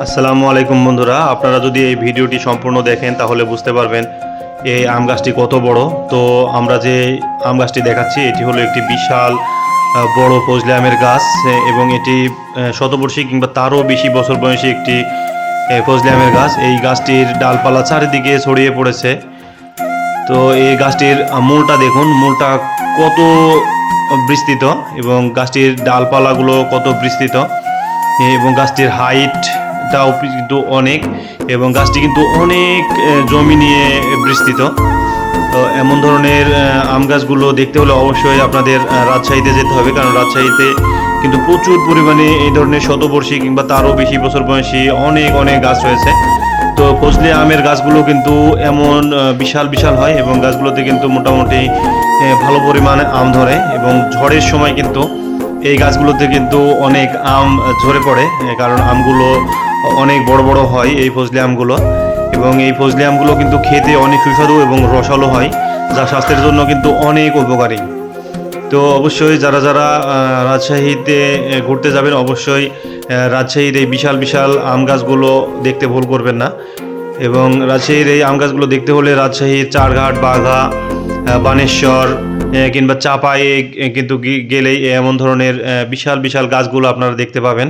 আসসালামু আলাইকুম বন্ধুরা, আপনারা যদি এই ভিডিওটি সম্পূর্ণ দেখেন তাহলে বুঝতে পারবেন এই আম গাছটি কত বড়। তো আমরা যে আম গাছটি দেখাচ্ছি এটি হলো একটি বিশাল বড় ফজলি আমের গাছ, এবং এটি শতবর্ষী কিংবা তারও বেশি বছর বয়সী একটি ফজলি আমের গাছ। এই গাছটির ডালপালা চারিদিকে ছড়িয়ে পড়েছে। তো এই গাছটির মূলটা দেখুন, মূলটা কত বিস্তৃত এবং গাছটির ডালপালাগুলো কত বিস্তৃত, এবং গাছটির হাইটটাও কিন্তু অনেক, এবং গাছটি কিন্তু অনেক জমি নিয়ে বিস্তৃত। তো এমন ধরনের আম গাছগুলো দেখতে হলে অবশ্যই আপনাদের রাজশাহীতে যেতে হবে, কারণ রাজশাহীতে কিন্তু প্রচুর পরিমাণে এই ধরনের শতবর্ষী কিংবা তারও বেশি বছর বয়সী অনেক অনেক গাছ রয়েছে। তো ফজলি আমের গাছগুলো কিন্তু এমন বিশাল বিশাল হয়, এবং গাছগুলোতে কিন্তু মোটামুটি ভালো পরিমাণে আম ধরে, এবং ঝড়ের সময় কিন্তু এই গাছগুলোতে কিন্তু অনেক আম ঝরে পড়ে, কারণ আমগুলো অনেক বড় বড় হয় এই ফজলি আমগুলো। এবং এই ফজলি আমগুলো কিন্তু খেতে অনেক সুস্বাদু এবং রসালো হয়, যা স্বাস্থ্যের জন্য কিন্তু অনেক উপকারী। তো অবশ্যই যারা যারা রাজশাহীতে ঘুরতে যাবেন অবশ্যই রাজশাহীর এই বিশাল বিশাল আম গাছগুলো দেখতে ভুল করবেন না। এবং রাজশাহীর এই আম গাছগুলো দেখতে হলে রাজশাহীর চারঘাট, বাঘা, বানেশ্বর কিংবা চাপায়ে কিন্তু গেলেই এমন ধরনের বিশাল বিশাল গাছগুলো আপনারা দেখতে পাবেন।